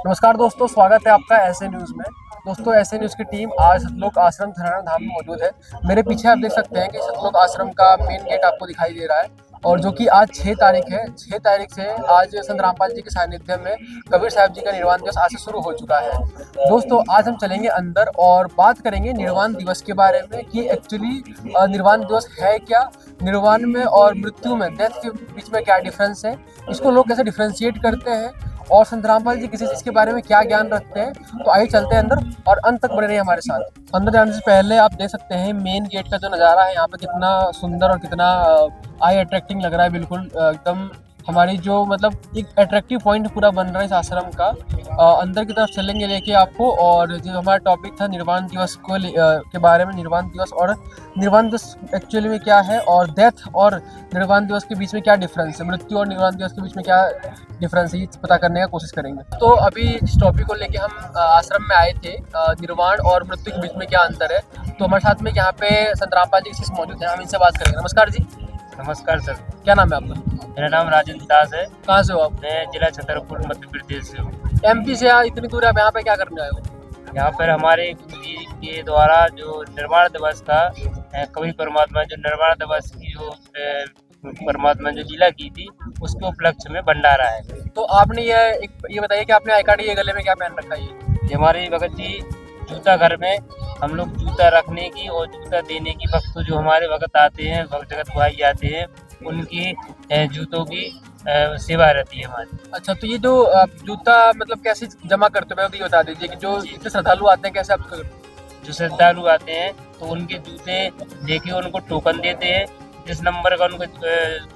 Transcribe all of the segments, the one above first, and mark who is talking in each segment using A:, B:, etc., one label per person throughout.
A: नमस्कार दोस्तों, स्वागत है आपका ऐसे न्यूज़ में। दोस्तों, ऐसे न्यूज़ की टीम आज सतलोक आश्रम धनाना धाम में मौजूद है। मेरे पीछे आप देख सकते हैं कि सतलोक आश्रम का मेन गेट आपको दिखाई दे रहा है और जो कि आज 6 तारीख है। 6 तारीख से आज संत रामपाल जी के सानिध्य में कबीर साहब जी का निर्वाण दिवस आज से शुरू हो चुका है। दोस्तों, आज हम चलेंगे अंदर और बात करेंगे निर्वाण दिवस के बारे में कि एक्चुअली निर्वाण दिवस है क्या, निर्वाण में और मृत्यु में, डेथ के बीच में क्या डिफरेंस है, इसको लोग कैसे डिफ्रेंशिएट करते हैं और संत रामपाल जी किसी चीज़ के बारे में क्या ज्ञान रखते हैं। तो आइए चलते हैं अंदर और अंत तक बने रहिए हमारे साथ। अंदर जाने से पहले आप देख सकते हैं मेन गेट का जो नज़ारा है यहाँ पे कितना सुंदर और कितना आई अट्रैक्टिंग लग रहा है। बिल्कुल एकदम हमारी जो मतलब एक अट्रैक्टिव पॉइंट पूरा बन रहा है इस आश्रम का। अंदर की तरफ चलेंगे लेके आपको, और जो हमारा टॉपिक था निर्वाण दिवस के बारे में, निर्वाण दिवस और निर्वाण दिवस एक्चुअली में क्या है और डेथ और निर्वाण दिवस के बीच में क्या डिफरेंस है, मृत्यु और निर्वाण दिवस के बीच में क्या डिफरेंस है, ये पता करने का कोशिश करेंगे। तो अभी इस टॉपिक को लेके हम आश्रम में आए थे, निर्वाण और मृत्यु के बीच में क्या अंतर है। तो हमारे साथ में यहाँ पे संत रामपाल जी शिष्य मौजूद हैं, हम इनसे बात करेंगे। नमस्कार जी।
B: नमस्कार सर।
A: क्या नाम है आपका?
B: मेरा नाम राजेंद्र दास है।
A: कहाँ से हो आप?
B: मैं जिला छतरपुर मध्य प्रदेश से हूँ।
A: एमपी से इतनी दूर आप यहाँ पे क्या करने आए हो?
B: यहाँ पर हमारे गुरु जी के द्वारा जो निर्वाण दिवस का कवि परमात्मा जो निर्वाण दिवस की जो परमात्मा जो लीला की थी उसके उपलक्ष्य में भंडारा है।
A: तो आपने ये बताइए कि आपने आई कार्ड ये गले में क्या पहन रखा है?
B: ये हमारे भगत जी जूता घर में हम लोग जूता रखने की और जूता देने की वक्त जो हमारे भगत आते हैं, भक्त जगत भाई आते हैं, उनकी जूतों की सेवा रहती है हमारी।
A: अच्छा, तो ये जो जूता मतलब कैसे जमा करते हो ये बता दीजिए कि जो इतने श्रद्धालु आते हैं कैसे आप करते हो?
B: जो श्रद्धालु आते हैं तो उनके जूते लेके उनको टोकन देते हैं। जिस नंबर का उनको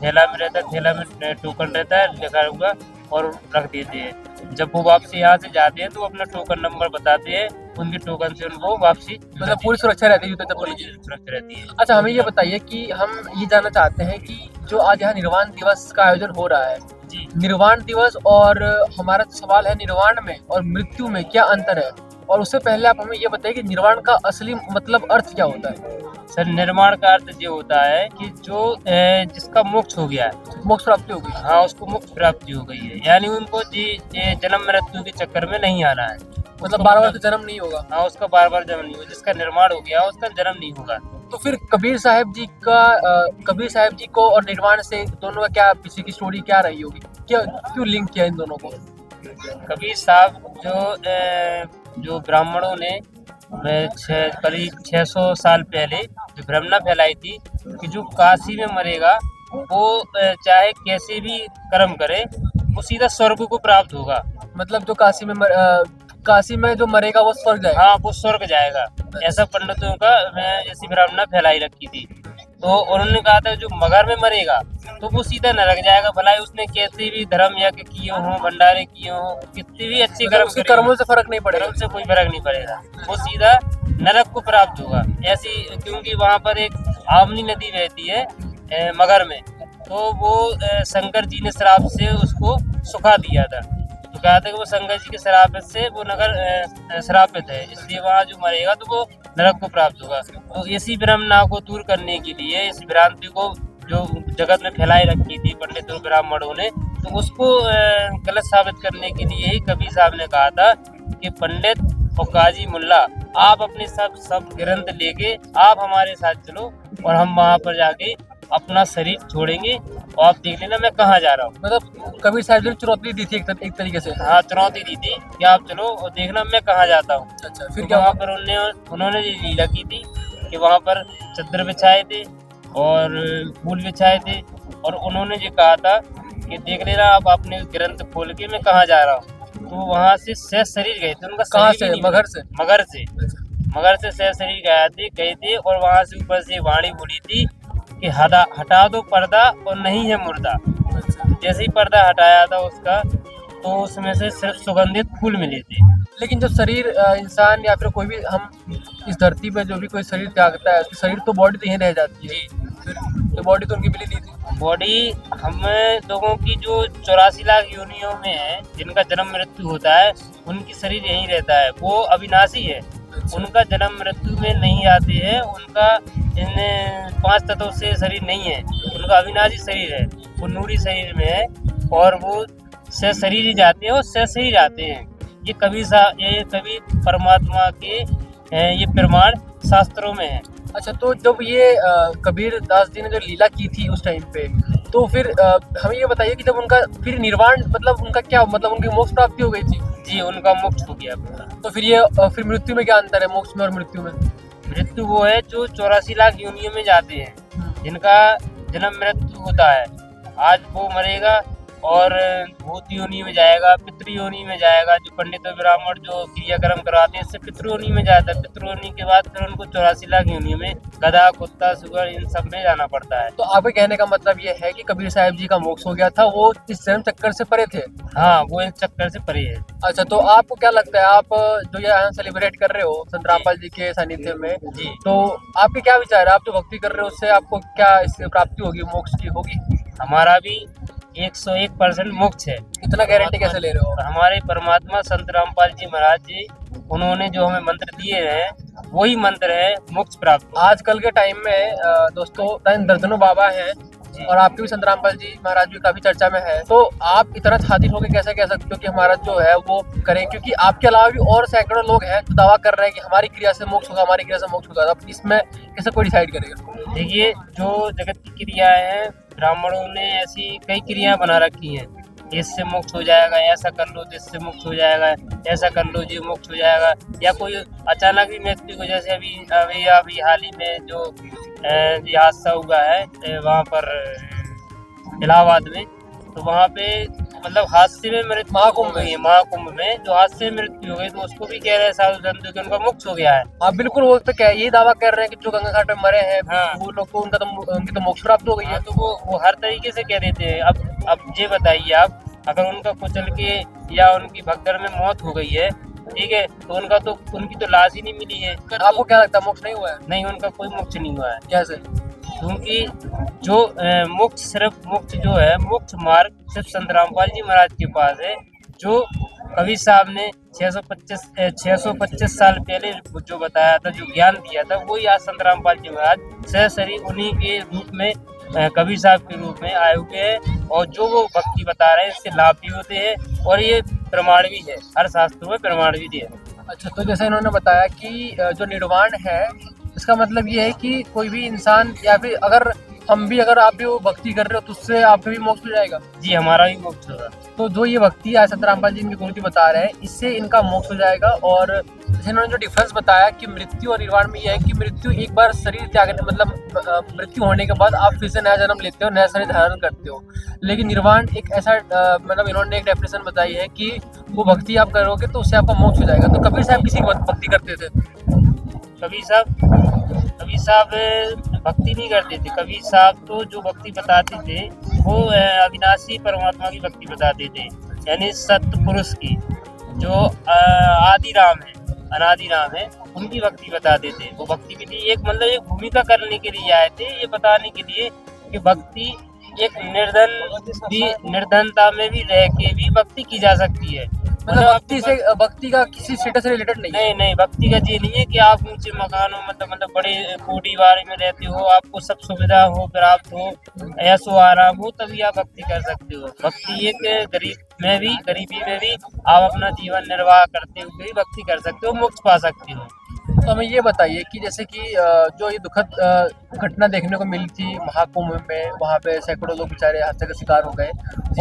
B: थैला में रहता है, थैला में टोकन रहता है लिखा हुआ, और रख देते हैं। जब वो वापसी यहाँ से जाते हैं तो वो अपना टोकन नंबर बताते हैं, उनके टोकन से उनको वापसी
A: मतलब पूरी सुरक्षा रहती है जूते चप्पल की?
B: सुरक्षा रहती है।
A: अच्छा, हमें ये बताइए कि हम ये जानना चाहते हैं कि जो आज यहाँ निर्वाण दिवस का आयोजन हो रहा है
B: जी,
A: निर्वाण दिवस, और हमारा सवाल है निर्वाण में और मृत्यु में क्या अंतर है। और उससे पहले आप हमें ये बताइए कि निर्वाण का असली मतलब अर्थ क्या होता है?
B: सर निर्वाण का अर्थ ये होता है कि जो जिसका मोक्ष हो गया है,
A: मोक्ष प्राप्ति हो गई।
B: हाँ उसको मोक्ष प्राप्ति हो गई है, यानी उनको जन्म मृत्यु के चक्कर में नहीं आना है।
A: मतलब बार बार जन्म नहीं होगा।
B: हाँ उसका बार बार जन्म नहीं होगा, जिसका निर्माण हो गया उसका जन्म नहीं होगा।
A: तो फिर कबीर साहब जी को और निर्वाण से दोनों का क्या पीछे की स्टोरी क्या रही होगी, क्या क्यों लिंक किया इन दोनों को?
B: कबीर साहब जो ब्राह्मणों ने करीब 600 साल पहले जो भ्रमणा फैलाई थी कि जो काशी में मरेगा वो चाहे कैसे भी कर्म करे वो सीधा स्वर्ग को प्राप्त होगा।
A: मतलब जो काशी में जो मरेगा वो स्वर्ग जाएगा?
B: हाँ वो स्वर्ग जाएगा, ऐसा पंडितों का ऐसी ब्राह्मणा फैलाई रखी थी। तो उन्होंने कहा था जो मगर में मरेगा तो वो सीधा नरक जाएगा, भला ही उसने कैसे भी धर्म यज्ञ किए हों, भंडारे किए हों, कितने भी अच्छे कर्म
A: उसके कर्मों से फर्क नहीं पड़ेगा?
B: कर्म से कोई फर्क नहीं पड़ेगा, वो सीधा नरक को प्राप्त होगा। ऐसी क्योंकि वहाँ पर एक आमनी नदी बहती है मगर में, तो वो शंकर जी ने श्राप से उसको सुखा दिया था। तो कहा था कि वो शंकर जी के श्राप से वो नगर श्रापित है, इसलिए वहाँ जो मरेगा तो वो नरक को प्राप्त होगा। तो इसी भ्रमना को दूर करने के लिए, इस भ्रांति को जो जगत में फैलाई रखी थी पंडितों ब्राह्मणों ने, तो उसको गलत साबित करने के लिए ही कबीर साहब ने कहा था कि पंडित और काजी मुल्ला आप अपने सब ग्रंथ लेके आप हमारे साथ चलो और हम वहाँ पर जाके अपना शरीर छोड़ेंगे और आप देख लेना मैं कहाँ जा रहा हूँ।
A: मतलब कबीर साहब जी ने चुनौती दी थी एक तरीके से?
B: हाँ चुनौती दी थी कि आप चलो और देखना मैं कहाँ जाता हूँ।
A: अच्छा, फिर
B: तो
A: क्या
B: वहाँ पर उन्होंने ये लीला की थी कि वहाँ पर चद्दर बिछाए थे और फूल बिछाए थे, और उन्होंने ये कहा था कि देख लेना आप अपने ग्रंथ खोल के मैं कहाँ जा रहा हूँ। तो वहाँ से शेष शरीर गए थे उनका।
A: कहाँ से? मगर से?
B: मगर से शेष शरीर गए थे और वहाँ से ऊपर से वाणी बोली थी कि हटा दो पर्दा और नहीं है मुर्दा। जैसे ही पर्दा हटाया था उसका तो उसमें से सिर्फ सुगंधित फूल मिले थे।
A: लेकिन जब शरीर इंसान या फिर कोई भी हम इस धरती पे जो भी कोई शरीर त्यागता है उसकी शरीर तो बॉडी तो यहीं रह जाती है, तो बॉडी तो उनकी मिली नहीं थी।
B: बॉडी हम लोगों की जो 84 लाख योनियों में है जिनका जन्म मृत्यु होता है उनकी शरीर यहीं रहता है, वो अविनाशी है, उनका जन्म मृत्यु में नहीं आते हैं। उनका इन 5 तत्वों से शरीर नहीं है, उनका अविनाशी शरीर है, वो नूरी शरीर में है और वो से शरीर ही जाते हैं और से शरीर आते हैं। ये कबीर परमात्मा के ये प्रमाण शास्त्रों में है।
A: अच्छा, तो जब ये कबीर दास जी ने जो लीला की थी उस टाइम पे, तो फिर हमें ये बताइए कि जब उनका फिर निर्वाण मतलब उनका क्या मतलब उनकी मोक्ष प्राप्ति हो गई थी?
B: जी, उनका मोक्ष हो गया पूरा।
A: तो फिर ये फिर मृत्यु में क्या अंतर है मोक्ष में और मृत्यु में?
B: मृत्यु वो है जो 84 लाख योनियों में जाते हैं, जिनका जन्म मृत्यु होता है। आज वो मरेगा और भूत योनि में जाएगा, पितृ योनि में जाएगा। जो पंडित और ब्राह्मण जो क्रियाक्रम कराते हैं इससे पितृ योनि में जाता है। पितृ योनि के बाद फिर उनको 84 लाख योनियों में गधा, कुत्ता, सुअर इन सब में जाना पड़ता है।
A: तो आपके कहने का मतलब ये है कि कबीर साहब जी का मोक्ष हो गया था, वो इस जन्म चक्कर से परे थे?
B: हाँ, वो इस चक्कर से परे है।
A: अच्छा, तो आपको क्या लगता है, आप जो ये सेलिब्रेट कर रहे हो संत रामपाल जी के सानिध्य में,
B: जी,
A: तो आपके क्या विचार है? आप जो भक्ति कर रहे हो उससे आपको क्या इससे प्राप्ति होगी, मोक्ष की होगी?
B: हमारा भी 101% मोक्ष है।
A: इतना गारंटी कैसे ले रहे हो?
B: हमारे परमात्मा संत रामपाल जी महाराज जी, उन्होंने जो हमें मंत्र दिए हैं वही मंत्र है मोक्ष प्राप्त।
A: आजकल के टाइम में दोस्तों दर्जनों बाबा हैं और आपके भी संत रामपाल जी महाराज भी काफी चर्चा में है, तो आप इतना हादिर होकर कैसे कह सकते हो कि हमारा जो है वो करें? क्योंकि आपके अलावा भी और सैकड़ों लोग हैं जो दावा कर रहे हैं कि हमारी क्रिया से मोक्ष होगा, हमारी क्रिया से मोक्ष होगा। अब इसमें कैसे कोई डिसाइड करेगा?
B: देखिए, जो जगत की क्रियाएं हैं, ब्राह्मणों ने ऐसी कई क्रियाएं बना रखी हैं। इससे मोक्ष हो जाएगा, ऐसा कर लो तो इससे मोक्ष हो जाएगा, ऐसा कर लो जी मोक्ष हो जाएगा। या कोई अचानक भी व्यक्ति को, जैसे अभी हाल ही में जो ये हादसा हुआ है वहाँ पर इलाहाबाद में, तो वहाँ पे मतलब हादसे में मृत्यु
A: महाकुंभ
B: हुई है। महाकुंभ में जो हादसे में मृत्यु हो गई, तो उसको भी कह रहे हैं साधु संत कि उनका मोक्ष हो गया है।
A: हाँ बिल्कुल, वो तो क्या ये दावा कर रहे हैं कि जो गंगा घाट में मरे हैं
B: हाँ।
A: वो लोग को उनकी तो मोक्ष प्राप्त हो गई है।
B: हाँ, तो वो हर तरीके से कह देते हैं। अब ये बताइए आप, अगर उनका कुचल के या उनकी भगदड़ में मौत हो गई है, ठीक है, तो उनकी तो लाश ही नहीं मिली है।
A: आपको क्या लगता है मोक्ष नहीं हुआ है?
B: नहीं, उनका कोई मोक्ष नहीं हुआ है।
A: कैसे?
B: क्योंकि जो मोक्ष जो है, मोक्ष मार्ग सिर्फ संत रामपाल जी महाराज के पास है। जो कबीर साहब ने 625 साल पहले जो बताया था, जो ज्ञान दिया था, वही आज संत रामपाल जी महाराज सहसरी उन्हीं के रूप में, कबीर साहब के रूप में आए हुए हैं। और जो वो भक्ति बता रहे हैं इससे लाभ भी होते हैं और ये प्रमाण भी है, हर शास्त्रों में प्रमाण भी दिया है।
A: अच्छा, तो जैसे इन्होंने बताया कि जो निर्वाण है, इसका मतलब ये है कि कोई भी इंसान या फिर अगर आप भी वो भक्ति कर रहे हो तो उससे आपको भी मोक्ष हो जाएगा?
B: जी, हमारा भी मोक्ष होगा।
A: तो जो ये भक्ति आज संत रामपाल जी इनके गुरु जी बता रहे हैं, इससे इनका मोक्ष हो जाएगा। और जैसे इन्होंने जो डिफरेंस बताया कि मृत्यु और निर्वाण में ये है कि मृत्यु एक बार शरीर त्यागने मतलब मृत्यु होने के बाद आप फिर से नया जन्म लेते हो, नया शरीर धारण करते हो। लेकिन निर्वाण एक ऐसा मतलब इन्होंने एक डेफिनेशन बताई है कि वो भक्ति आप करोगे तो उससे आपका मोक्ष हो जाएगा। तो कबीर साहब किसी की भक्ति करते थे?
B: कबीर साहब भक्ति नहीं करते थे। कबीर साहब तो जो भक्ति बताते थे वो अविनाशी परमात्मा की भक्ति बताते थे, यानी सत्य पुरुष की, जो आदि राम है, अनादि राम है, उनकी भक्ति बताते थे। वो भक्ति के लिए एक भूमिका करने के लिए आए थे, ये बताने के लिए कि भक्ति एक निर्धनता में भी रह के भी भक्ति की जा सकती है।
A: मतलब भक्ति का किसी स्टेटस से रिलेटेड नहीं है?
B: नहीं, भक्ति का ये नहीं है कि आप ऊंचे मकानों मतलब बड़े कोठी बारे में रहते हो, आपको सब सुविधा हो, प्राप्त हो, ऐसो आराम हो, तभी आप भक्ति कर सकते हो। भक्ति एक गरीबी में भी आप अपना जीवन निर्वाह करते हुए भी भक्ति कर सकते हो, मोक्ष पा सकते हो।
A: तो हमें ये बताइए कि जैसे कि जो ये दुखद घटना देखने को मिली थी महाकुंभ में, वहाँ पे सैकड़ों लोग बेचारे हादसे का शिकार हो गए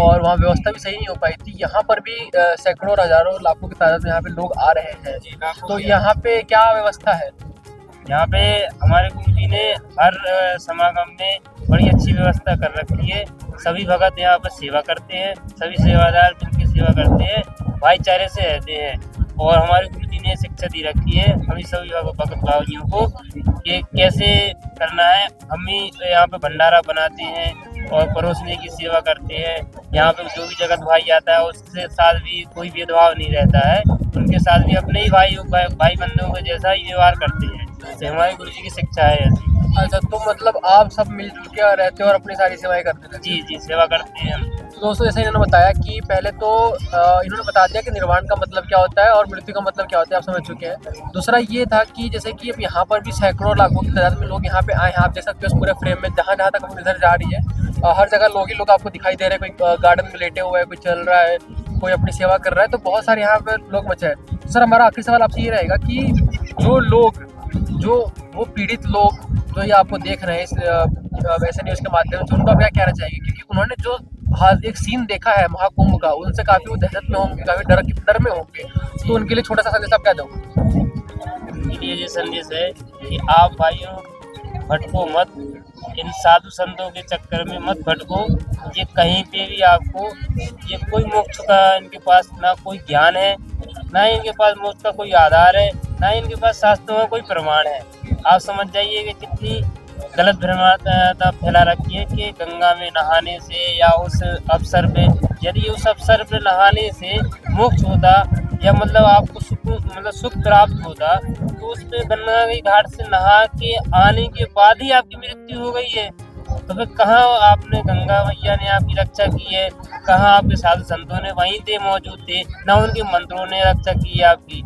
A: और वहाँ व्यवस्था भी सही नहीं हो पाई थी। यहाँ पर भी सैकड़ों और हजारों लाखों की तादाद में यहाँ पे लोग आ रहे हैं, तो यहाँ पे क्या व्यवस्था है?
B: यहाँ पे हमारे गुरु जी ने हर समागम में बड़ी अच्छी व्यवस्था कर रखी है। सभी भगत यहाँ पर सेवा करते हैं, सभी सेवादार मिलकर सेवा करते हैं, भाईचारे से रहते हैं। और हमारे गुरु जी ने शिक्षा दी रखी है हमें सभी भगत भाइयों को कि कैसे करना है। हम ही यहाँ पे भंडारा बनाते हैं और परोसने की सेवा करते हैं। यहाँ पे जो भी जगत भाई आता है उसके साथ भी कोई भेदभाव नहीं रहता है, उनके साथ भी अपने ही भाई बंधुओं के जैसा ही व्यवहार करते हैं। तो हमारे गुरु जी की शिक्षा है ऐसी।
A: अच्छा, तो मतलब आप सब मिलजुल के रहते हो और अपनी सारी सेवाएं करते थे?
B: जी, सेवा करते हैं हम।
A: दोस्तों, जैसे इन्होंने बताया कि पहले तो इन्होंने बता दिया कि निर्वाण का मतलब क्या होता है और मृत्यु का मतलब क्या होता है, आप समझ चुके हैं। दूसरा ये था कि जैसे कि अब यहाँ पर भी सैकड़ों लाखों की तादाद में लोग यहाँ पे आए हैं। आप देख सकते हो इस पूरे फ्रेम में, जहाँ तक अपनी नजर जा रही है हर जगह लोग ही लोग आपको दिखाई दे रहे हैं। कोई गार्डन में लेटे हुए है, कोई चल रहा है, कोई अपनी सेवा कर रहा है, तो बहुत सारे यहाँ पे लोग बचे हैं। तो सर हमारा आखिरी सवाल आपसे ये रहेगा कि जो लोग, जो वो पीड़ित लोग जो ये आपको देख रहे हैं इस वैसे न्यूज़ के माध्यम से, उनको आप क्या कहना चाहिए, क्योंकि उन्होंने जो हाल एक सीन देखा है महाकुंभ का, उनसे काफ़ी वो दहशत में होंगे, काफ़ी डर में होंगे, तो उनके लिए छोटा सा संदेश आप क्या दोगे?
B: उनके लिए ये संदेश है कि आप भाइयों भटको मत, इन साधु संतों के चक्कर में मत भटको। ये कहीं पे भी आपको, ये कोई मोक्ष का इनके पास ना कोई ज्ञान है, ना इनके पास मोक्ष का कोई आधार है, ना इनके पास शास्त्रों का कोई प्रमाण है। आप समझ जाइए कि कितनी गलत भ्रमाता फैला रखी है कि गंगा में नहाने से या उस अवसर पे, यदि उस अवसर पे नहाने से मोक्ष होता या मतलब आपको सुख प्राप्त होता, तो उस पे गंगा के घाट से नहा के आने के बाद ही आपकी मृत्यु हो गई है, तो फिर कहाँ आपने गंगा मैया ने आपकी रक्षा की है, कहाँ आपके साधु संतों ने वहीं थे मौजूद थे, ना उनके मंत्रों ने रक्षा की है आपकी।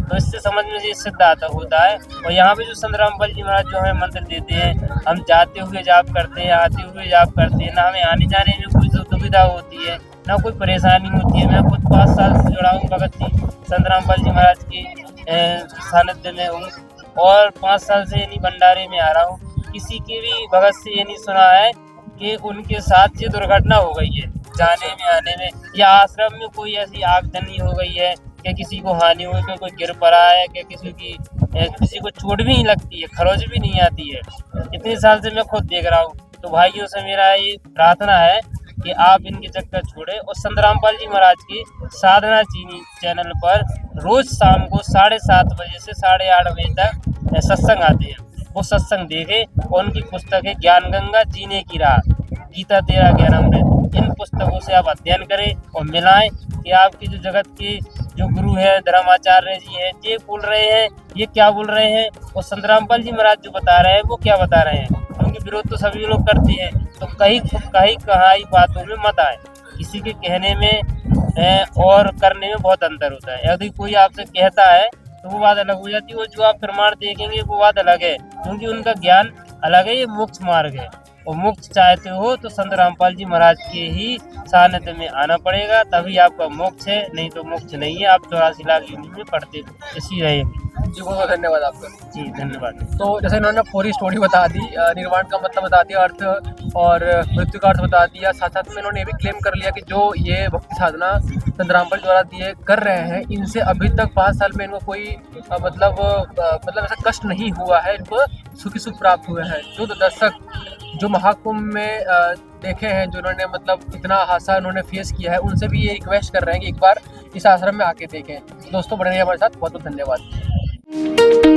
B: तो इससे समझ में ये सिद्ध आता होता है। और यहाँ पे जो संत रामपाल जी महाराज जो हमें मंत्र देते हैं, हम जाते हुए जाप करते हैं, आते हुए जाप करते हैं, ना हमें आने जाने में कोई दुविधा होती है, ना कोई परेशानी होती है। मैं खुद 5 साल से जुड़ा हूँ भगत जी संत रामपाल जी महाराज के सानिध्य में हूँ, और 5 साल से यानी भंडारे में आ रहा हूँ। किसी के भी भगत से ये नहीं सुना है कि उनके साथ ये दुर्घटना हो गई है जाने में आने में, या आश्रम में कोई ऐसी आगजनी हो गई है कि किसी को हानि हुई, तो कोई गिर पड़ा है, कि किसी को चोट भी नहीं लगती है, खरोच भी नहीं आती है। इतने साल से मैं खुद देख रहा हूँ। तो भाइयों से मेरा ये प्रार्थना है कि आप इनके चक्कर छोड़े, और संत रामपाल जी महाराज की साधना चीनी चैनल पर रोज शाम को 7:30 बजे से 8:30 बजे तक सत्संग आते हैं, वो सत्संग देखें। और उनकी पुस्तक है ज्ञान गंगा जीने की राह, गीता तेरा ज्ञान अमृत, इन पुस्तकों से आप अध्ययन करें और मिलाएं कि आपकी जो जगत के जो गुरु है धर्माचार्य जी हैं, ये बोल रहे हैं, ये क्या बोल रहे हैं, और संत रामपाल जी महाराज जो बता रहे हैं वो क्या बता रहे हैं। उनके विरोध तो सभी लोग करते हैं, तो कहीं बातों में मत आए। किसी के कहने में और करने में बहुत अंतर होता है। यदि कोई आपसे कहता है तो वो बात अलग हो जाती है, और जो आप प्रमाण देखेंगे वो बात अलग है, क्योंकि उनका ज्ञान अलग है, ये मोक्ष मार्ग है। और मोक्ष चाहते हो तो संत रामपाल जी महाराज के ही सानिध्य में आना पड़ेगा, तभी आपका मोक्ष है, नहीं तो मोक्ष नहीं है। आप 84 लाख यूनि में पढ़ते इसी रहेंगे।
A: जी बहुत बहुत धन्यवाद आपका।
B: जी धन्यवाद।
A: तो जैसे इन्होंने पूरी स्टोरी बता दी, निर्वाण का मतलब बता दिया, अर्थ और मृत्यु का अर्थ बता दिया, साथ साथ में इन्होंने ये भी क्लेम कर लिया कि जो ये भक्ति साधना संत रामपाल द्वारा दिए कर रहे हैं, इनसे अभी तक 5 साल में इनको कोई मतलब ऐसा कष्ट नहीं हुआ है, इनको सुख प्राप्त हुए हैं। जो दर्शक जो महाकुंभ में देखे हैं, जो उन्होंने मतलब इतना हादसा उन्होंने फेस किया है, उनसे भी ये रिक्वेस्ट कर रहे हैं कि एक बार इस आश्रम में आके देखें। दोस्तों बने रहिए हमारे साथ, बहुत बहुत धन्यवाद।